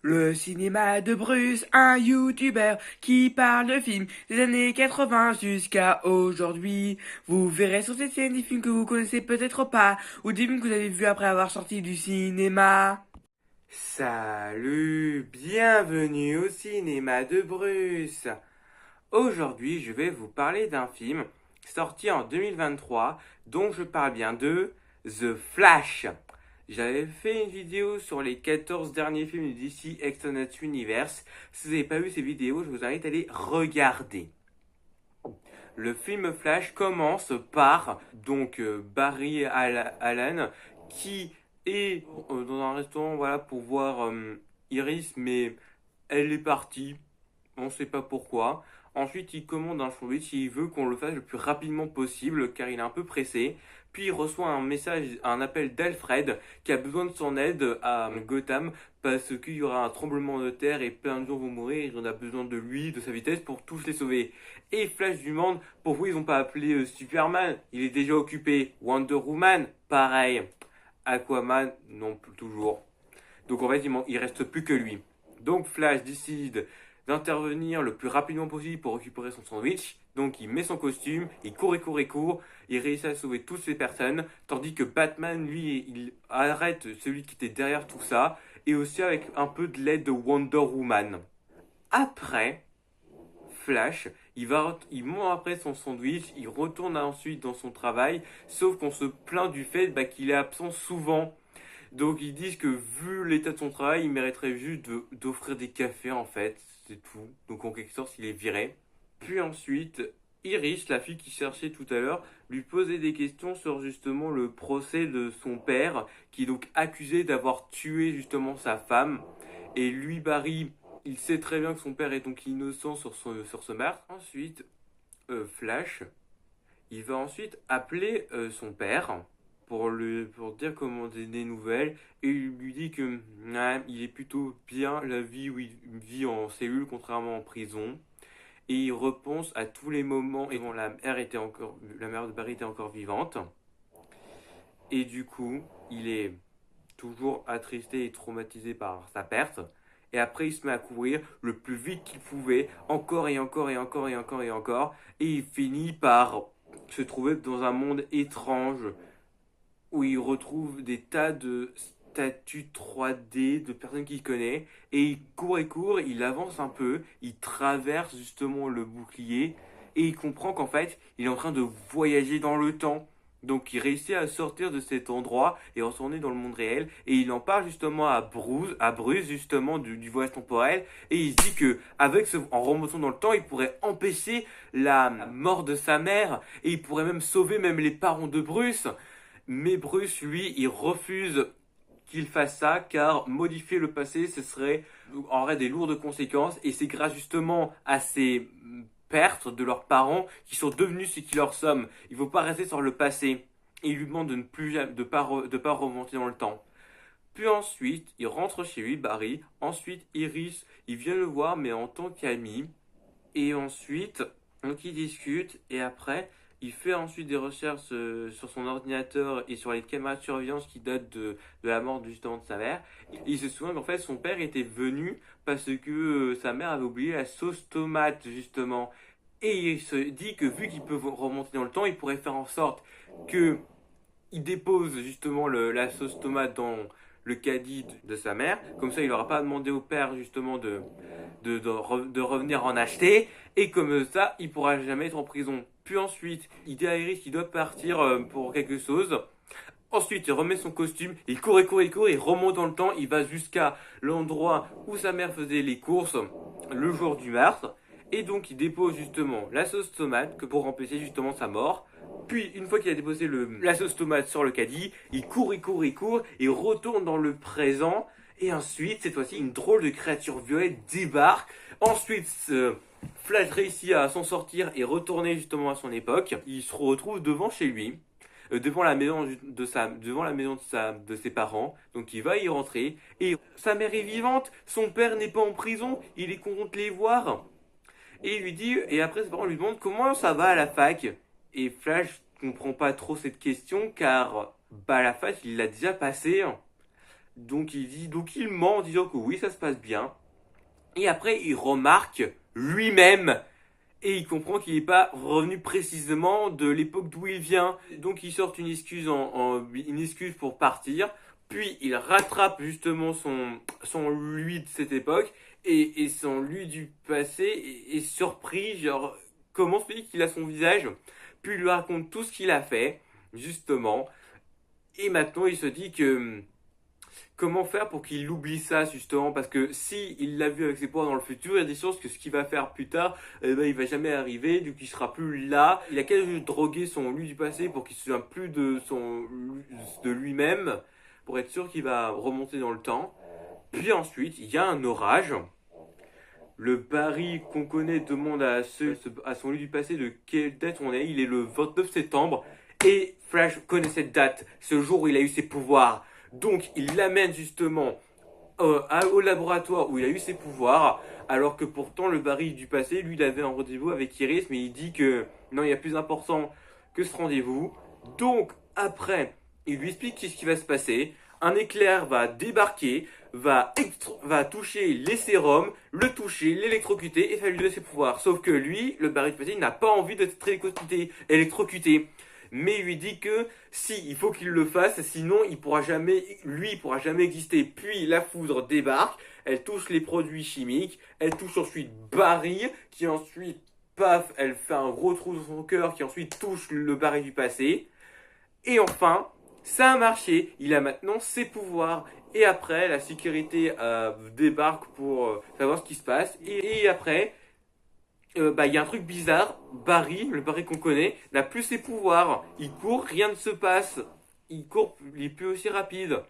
Le cinéma de Bruce, un youtubeur qui parle de films des années 80 jusqu'à aujourd'hui. Vous verrez sur cette chaîne des films que vous connaissez peut-être pas, ou des films que vous avez vus après avoir sorti du cinéma. Salut, bienvenue au cinéma de Bruce. Aujourd'hui, je vais vous parler d'un film sorti en 2023 dont je parle bien de The Flash. J'avais fait une vidéo sur les 14 derniers films du DC Extended Universe. Si vous n'avez pas vu ces vidéos, je vous invite à les regarder. Le film Flash commence par Barry Allen qui est dans un restaurant voilà pour voir Iris, mais elle est partie, on ne sait pas pourquoi. Ensuite, il commande un sandwich et il veut qu'on le fasse le plus rapidement possible car il est un peu pressé. Puis il reçoit un message, un appel d'Alfred qui a besoin de son aide à Gotham parce qu'il y aura un tremblement de terre et plein de gens vont mourir. Il en a besoin de lui, de sa vitesse pour tous les sauver. Et Flash lui demande pourquoi ils n'ont pas appelé Superman. Il est déjà occupé. Wonder Woman, pareil. Aquaman, non plus toujours. Donc en fait, il reste plus que lui. Donc Flash décide d'intervenir le plus rapidement possible pour récupérer son sandwich. Donc il met son costume, il court et court et court, il réussit à sauver toutes ces personnes, tandis que Batman, lui, il arrête celui qui était derrière tout ça, et aussi avec un peu de l'aide de Wonder Woman. Après, Flash, il mange après son sandwich, il retourne ensuite dans son travail, sauf qu'on se plaint du fait qu'il est absent souvent. Donc ils disent que vu l'état de son travail, il mériterait juste d'offrir des cafés en fait, c'est tout. Donc en quelque sorte, il est viré. Puis ensuite, Iris, la fille qui cherchait tout à l'heure, lui posait des questions sur justement le procès de son père, qui est donc accusé d'avoir tué justement sa femme. Et lui, Barry, il sait très bien que son père est donc innocent sur ce meurtre. Ensuite, Flash, il va ensuite appeler son père pour dire comment des nouvelles et il lui dit que il est plutôt bien la vie où il vit en cellule contrairement en prison et il repense à tous les moments et bon, la mère de Barry était encore vivante et du coup il est toujours attristé et traumatisé par sa perte. Et après, il se met à courir le plus vite qu'il pouvait, encore et encore et encore et encore et encore. Et il finit par se trouver dans un monde étrange où il retrouve des tas de statues 3D de personnes qu'il connaît. Et il court et court, il avance un peu, il traverse justement le bouclier. Et il comprend qu'en fait, il est en train de voyager dans le temps. Donc il réussit à sortir de cet endroit et retourner dans le monde réel. Et il en parle justement à Bruce justement du voyage temporel. Et il se dit que en remontant dans le temps, il pourrait empêcher la mort de sa mère. Et il pourrait même sauver même les parents de Bruce. Mais Bruce, lui, il refuse qu'il fasse ça car modifier le passé, ce serait aurait des lourdes conséquences. Et c'est grâce justement à ces pertes de leurs parents qui sont devenus ce qu'ils leur sommes. Il ne faut pas rester sur le passé. Et il lui demande de ne plus de pas remonter dans le temps. Puis ensuite, il rentre chez lui, Barry. Ensuite, Iris, il vient le voir, mais en tant qu'ami. Et ensuite, donc ils discutent. Et après, il fait ensuite des recherches sur son ordinateur et sur les caméras de surveillance qui datent de la mort justement de sa mère. Et il se souvient qu'en fait, son père était venu parce que sa mère avait oublié la sauce tomate justement. Et il se dit que vu qu'il peut remonter dans le temps, il pourrait faire en sorte que il dépose justement la sauce tomate dans le caddie de sa mère. Comme ça, il n'aura pas demandé au père justement de revenir en acheter. Et comme ça, il pourra jamais être en prison. Puis ensuite, il dit à Iris qu'il doit partir pour quelque chose. Ensuite, il remet son costume, il court et court et court, il remonte dans le temps, il va jusqu'à l'endroit où sa mère faisait les courses le jour du meurtre. Et donc, il dépose justement la sauce tomate que pour empêcher justement sa mort. Puis, une fois qu'il a déposé la sauce tomate sur le caddie, il court, il court, il court, il retourne dans le présent. Et ensuite, cette fois-ci, une drôle de créature violette débarque. Ensuite, Flash réussit à s'en sortir et retourner justement à son époque. Il se retrouve devant chez lui, devant la maison de ses parents. Donc il va y rentrer et sa mère est vivante, son père n'est pas en prison, il est content de les voir. Et il lui dit, et après ses parents lui demandent comment ça va à la fac. Et Flash comprend pas trop cette question car la fac il l'a déjà passé. Donc il ment en disant que oui, ça se passe bien. Et après, il remarque lui-même et il comprend qu'il n'est pas revenu précisément de l'époque d'où il vient. Donc il sort une excuse pour partir. Puis il rattrape justement son lui de cette époque et son lui du passé est surpris, genre comment se fait qu'il a son visage. Puis il lui raconte tout ce qu'il a fait, justement. Et maintenant il se dit que comment faire pour qu'il oublie ça justement parce que si il l'a vu avec ses pouvoirs dans le futur, il y a des chances que ce qu'il va faire plus tard, il va jamais arriver, du coup il sera plus là. Il a qu'à juste droguer son lui du passé pour qu'il se souvienne plus de lui-même, pour être sûr qu'il va remonter dans le temps. Puis ensuite, il y a un orage. Le Barry qu'on connaît demande à son lui du passé de quelle date on est. Il est le 29 septembre. Et Flash connaît cette date, ce jour où il a eu ses pouvoirs. Donc il l'amène justement au laboratoire où il a eu ses pouvoirs. Alors que pourtant le Barry du passé, lui, il avait un rendez-vous avec Iris. Mais il dit que non, il y a plus important que ce rendez-vous. Donc après, il lui explique ce qui va se passer. Un éclair va débarquer, va toucher les sérums, le toucher, l'électrocuter et ça lui donner ses pouvoirs. Sauf que lui, le Barry du passé, n'a pas envie d'être électrocuté. Mais il lui dit que si, il faut qu'il le fasse, sinon il pourra jamais exister. Puis la foudre débarque, elle touche les produits chimiques, elle touche ensuite Barry, qui ensuite, paf, elle fait un gros trou dans son cœur, qui ensuite touche le Barry du passé. Et enfin, ça a marché, il a maintenant ses pouvoirs. Et après, la sécurité débarque pour savoir ce qui se passe. Et après, il y a un truc bizarre. Barry, le Barry qu'on connaît, n'a plus ses pouvoirs. Il court, rien ne se passe. Il court, il est plus aussi rapide.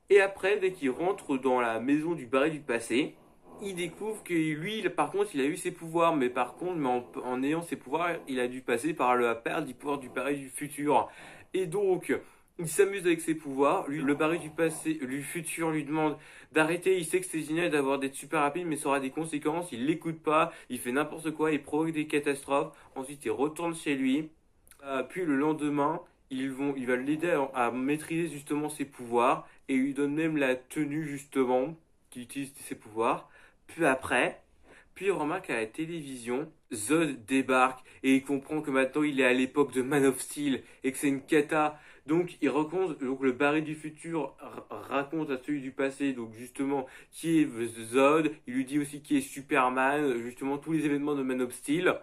Et après, dès qu'il rentre dans la maison du Barry du passé, il découvre que lui, par contre, il a eu ses pouvoirs. Mais par contre, en ayant ses pouvoirs, il a dû passer par la perte du pouvoir du Barry du futur. Et donc, il s'amuse avec ses pouvoirs. Lui, le Barry du passé, du futur lui demande d'arrêter. Il sait que c'est génial d'être super rapide, mais ça aura des conséquences. Il l'écoute pas. Il fait n'importe quoi. Il provoque des catastrophes. Ensuite, il retourne chez lui. Puis le lendemain, il va l'aider à maîtriser justement ses pouvoirs. Et il lui donne même la tenue justement qui utilise ses pouvoirs. Puis il remarque à la télévision, Zod débarque et il comprend que maintenant il est à l'époque de Man of Steel et que c'est une cata. Donc donc le Barry du futur raconte à celui du passé, donc justement qui est Zod. Il lui dit aussi qui est Superman, justement tous les événements de Man of Steel.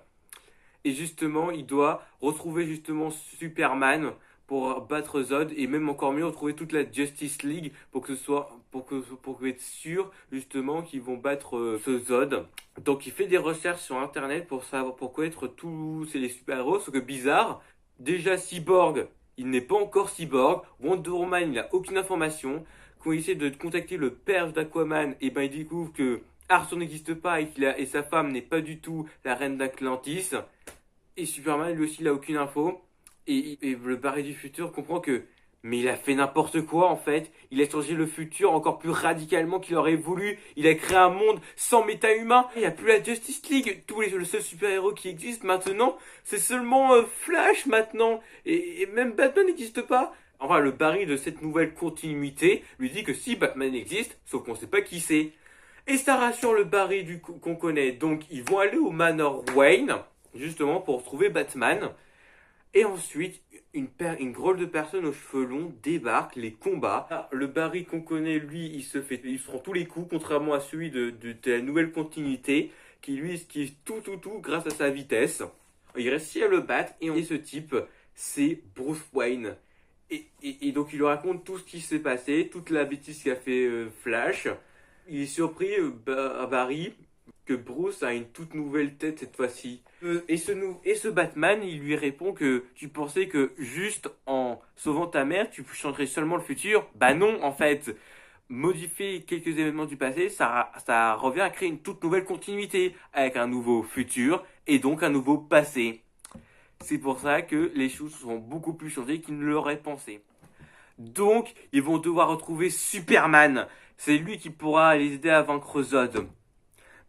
Et justement, il doit retrouver justement Superman pour battre Zod et même encore mieux retrouver toute la Justice League pour être sûr justement qu'ils vont battre ce Zod. Donc il fait des recherches sur internet pour savoir pourquoi être tous les super-héros, ce que bizarre. Déjà Cyborg, il n'est pas encore Cyborg. Wonder Woman, il n'a aucune information. Quand il essaie de contacter le père d'Aquaman, et ben il découvre que Arthur n'existe pas et sa femme n'est pas du tout la reine d'Atlantis. Et Superman, lui aussi, il n'a aucune info. Et le Barry du futur comprend que mais il a fait n'importe quoi en fait. Il a changé le futur encore plus radicalement qu'il aurait voulu. Il a créé un monde sans méta-humain. Il n'y a plus la Justice League. Le seul super-héros qui existe maintenant, c'est seulement Flash maintenant. Et même Batman n'existe pas. Enfin, le Barry de cette nouvelle continuité lui dit que si Batman existe, sauf qu'on ne sait pas qui c'est. Et ça rassure le Barry qu'on connaît. Donc ils vont aller au Manor Wayne, justement pour trouver Batman. Et ensuite, une drôle de personnes aux cheveux longs débarque, les combats. Le Barry qu'on connaît, lui, il se prend tous les coups, contrairement à celui de la nouvelle continuité, qui lui esquive tout grâce à sa vitesse. Il réussit à le battre, et ce type, c'est Bruce Wayne. Et donc il lui raconte tout ce qui s'est passé, toute la bêtise qu'a fait Flash. Il est surpris, Barry, que Bruce a une toute nouvelle tête cette fois-ci. Et ce Batman, il lui répond que tu pensais que juste en sauvant ta mère, tu changerais seulement le futur. Bah non, en fait. Modifier quelques événements du passé, ça revient à créer une toute nouvelle continuité avec un nouveau futur et donc un nouveau passé. C'est pour ça que les choses sont beaucoup plus changées qu'ils ne l'auraient pensé. Donc, ils vont devoir retrouver Superman. C'est lui qui pourra les aider à vaincre Zod.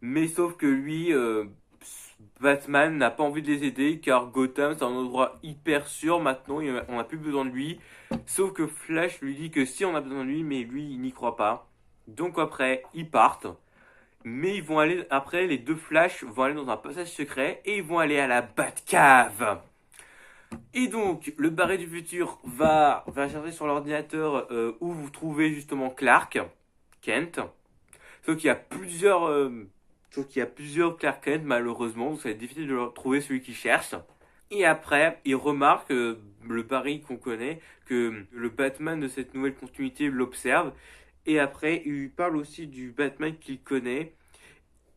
Mais sauf que lui, Batman n'a pas envie de les aider car Gotham c'est un endroit hyper sûr maintenant, on n'a plus besoin de lui. Sauf que Flash lui dit que si on a besoin de lui, mais lui il n'y croit pas. Donc après ils partent, mais ils vont aller, après les deux Flash vont aller dans un passage secret et ils vont aller à la Batcave. Et donc le Barry du futur va chercher sur l'ordinateur où vous trouvez justement Clark Kent. Sauf qu'il y a plusieurs Clark Kent, malheureusement, donc ça va être difficile de trouver celui qu'il cherche. Et après, il remarque, le Barry qu'on connaît, que le Batman de cette nouvelle continuité l'observe. Et après, il lui parle aussi du Batman qu'il connaît.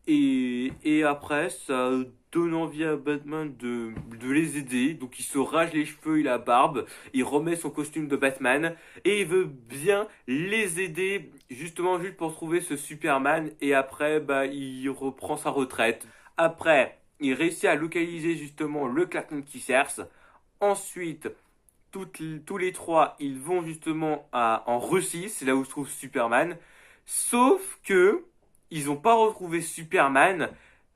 Et après, ça donne envie à Batman de les aider. Donc il se rage les cheveux et la barbe. Il remet son costume de Batman. Et il veut bien les aider, justement, juste pour trouver ce Superman. Et après, bah, il reprend sa retraite. Après, il réussit à localiser justement le Clark Kent qui cherche. Ensuite, tous les trois, ils vont justement en Russie. C'est là où se trouve Superman. Sauf que ils n'ont pas retrouvé Superman,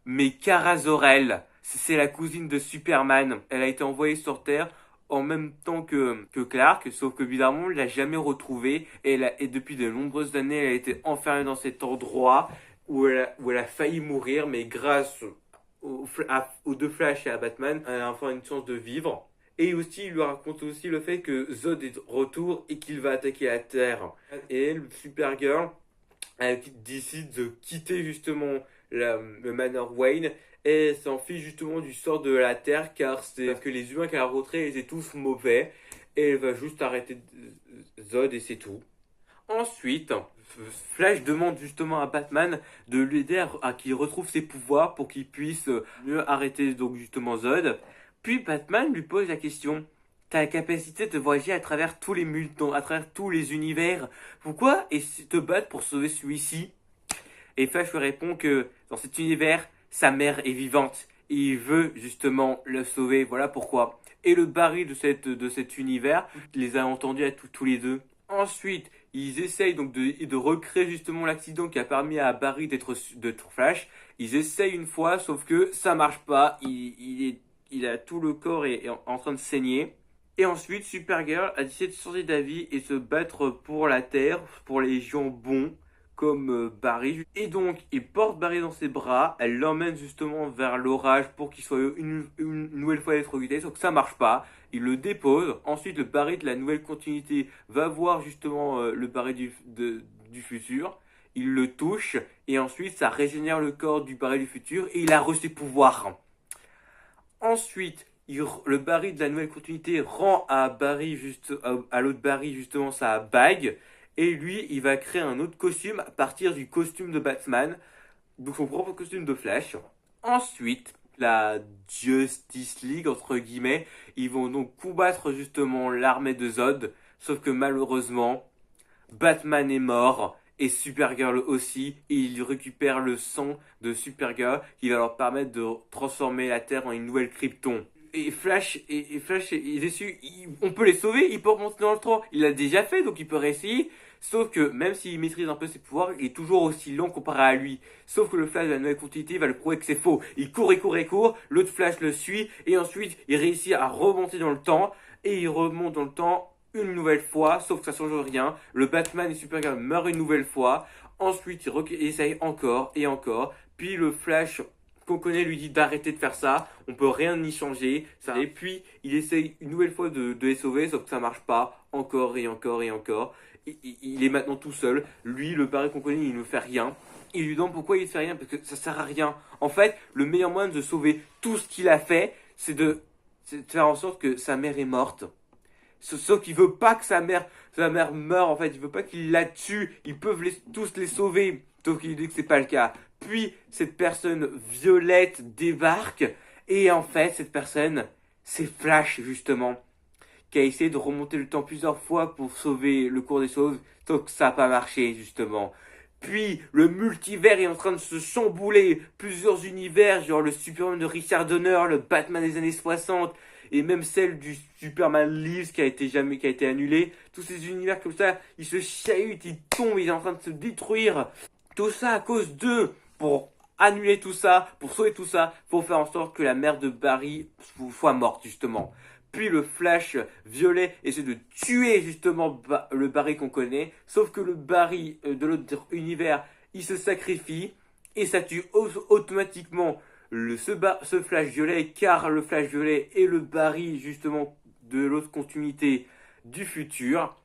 mais Kara Zor-El. C'est la cousine de Superman. Elle a été envoyée sur Terre en même temps que Clark, sauf que bizarrement, on ne l'a jamais retrouvée. Et depuis de nombreuses années, elle a été enfermée dans cet endroit où elle a failli mourir, mais grâce aux deux Flash et à Batman, elle a enfin une chance de vivre. Et aussi, il lui raconte aussi le fait que Zod est de retour et qu'il va attaquer la Terre. Et elle, Supergirl, elle décide de quitter justement le Manor Wayne et s'enfuit justement du sort de la Terre car c'est parce que les humains qu'elle a rencontrés étaient tous mauvais et elle va juste arrêter Zod et c'est tout. Ensuite, Flash demande justement à Batman de l'aider à qu'il retrouve ses pouvoirs pour qu'il puisse mieux arrêter donc justement Zod. Puis Batman lui pose la question: t'as la capacité de voyager à travers tous les mutants, à travers tous les univers. Pourquoi te battre pour sauver celui-ci? Et Flash lui répond que dans cet univers, sa mère est vivante. Et il veut justement le sauver. Voilà pourquoi. Et le Barry de cet univers les a entendus à tous les deux. Ensuite, ils essayent donc de recréer justement l'accident qui a permis à Barry d'être Flash. Ils essayent une fois, sauf que ça marche pas. Il a tout le corps est en train de saigner. Et ensuite, Supergirl a décidé de changer d'avis et se battre pour la Terre, pour les gens bons, comme Barry. Et donc, il porte Barry dans ses bras, elle l'emmène justement vers l'orage pour qu'il soit une nouvelle fois électrocuté, sauf que ça marche pas. Il le dépose. Ensuite, le Barry de la nouvelle continuité va voir justement le Barry du futur. Il le touche et ensuite, ça régénère le corps du Barry du futur et il a reçu ses pouvoirs. Ensuite, le Barry de la nouvelle continuité rend à l'autre Barry justement sa bague. Et lui, il va créer un autre costume à partir du costume de Batman. Donc son propre costume de Flash. Ensuite, la Justice League, entre guillemets, ils vont donc combattre justement l'armée de Zod. Sauf que malheureusement, Batman est mort. Et Supergirl aussi, et il récupère le sang de Supergirl qui va leur permettre de transformer la Terre en une nouvelle Krypton. Et Flash est déçu, on peut les sauver, il peut remonter dans le temps, il l'a déjà fait donc il peut réessayer. Sauf que même s'il maîtrise un peu ses pouvoirs, il est toujours aussi lent comparé à lui. Sauf que le Flash de la nouvelle continuité va le prouver que c'est faux. Il court, l'autre Flash le suit et ensuite il réussit à remonter dans le temps et il remonte dans le temps une nouvelle fois, sauf que ça change rien. Le Batman et Supergirl meurent une nouvelle fois. Ensuite, il essaye encore et encore. Puis le Flash qu'on connaît lui dit d'arrêter de faire ça. On peut rien y changer. Et puis, il essaye une nouvelle fois de les sauver, sauf que ça marche pas. Encore et encore et encore. Il est maintenant tout seul. Lui, le Barry qu'on connaît, il ne fait rien. Il lui demande pourquoi il ne fait rien, parce que ça sert à rien. En fait, le meilleur moyen de sauver tout ce qu'il a fait, c'est de faire en sorte que sa mère est morte. Sauf qu'il veut pas que sa mère meure en fait, il veut pas qu'il la tue, ils peuvent tous les sauver, sauf qu'il dit que c'est pas le cas. Puis cette personne violette débarque et en fait cette personne c'est Flash justement qui a essayé de remonter le temps plusieurs fois pour sauver le cours des choses, sauf que ça n'a pas marché justement. Puis le multivers est en train de se chambouler, plusieurs univers genre le Superman de Richard Donner, le Batman des années 60 et même celle du Superman Lives qui a été annulé. Tous ces univers comme ça, ils se chahutent, ils tombent, ils sont en train de se détruire. Tout ça à cause d'eux. Pour annuler tout ça, pour sauver tout ça, faut faire en sorte que la mère de Barry soit morte justement. Puis le Flash violet essaie de tuer justement le Barry qu'on connaît, sauf que le Barry de l'autre univers, il se sacrifie et ça tue automatiquement ce Flash violet, car le Flash violet est le Barry justement de l'autre continuité du futur.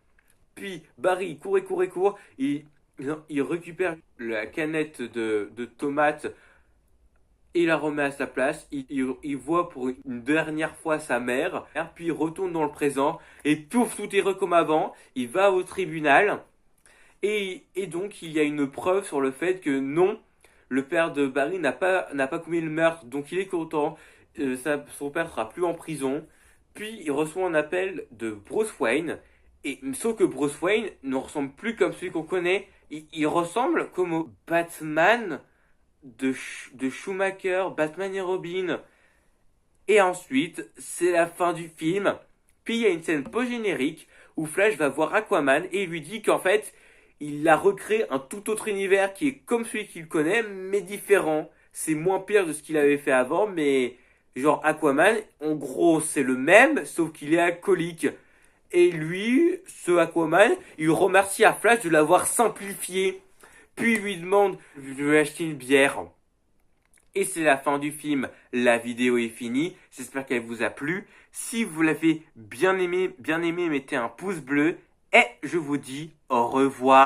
Puis Barry court et court et court, il récupère la canette de tomates et la remet à sa place. Il voit pour une dernière fois sa mère, puis il retourne dans le présent et pouf, tout est comme avant. Il va au tribunal et donc il y a une preuve sur le fait que non, le père de Barry n'a pas commis le meurtre, donc il est content. Son père sera plus en prison. Puis il reçoit un appel de Bruce Wayne. Et sauf que Bruce Wayne ne ressemble plus comme celui qu'on connaît. Il ressemble comme au Batman de Schumacher, Batman et Robin. Et ensuite, c'est la fin du film. Puis il y a une scène post-générique où Flash va voir Aquaman et il lui dit qu'en fait, il a recréé un tout autre univers qui est comme celui qu'il connaît, mais différent. C'est moins pire de ce qu'il avait fait avant, mais genre Aquaman, en gros, c'est le même, sauf qu'il est alcoolique. Et lui, ce Aquaman, il remercie à Flash de l'avoir simplifié. Puis il lui demande de lui acheter une bière. Et c'est la fin du film. La vidéo est finie. J'espère qu'elle vous a plu. Si vous l'avez bien aimé, mettez un pouce bleu. Et je vous dis au revoir.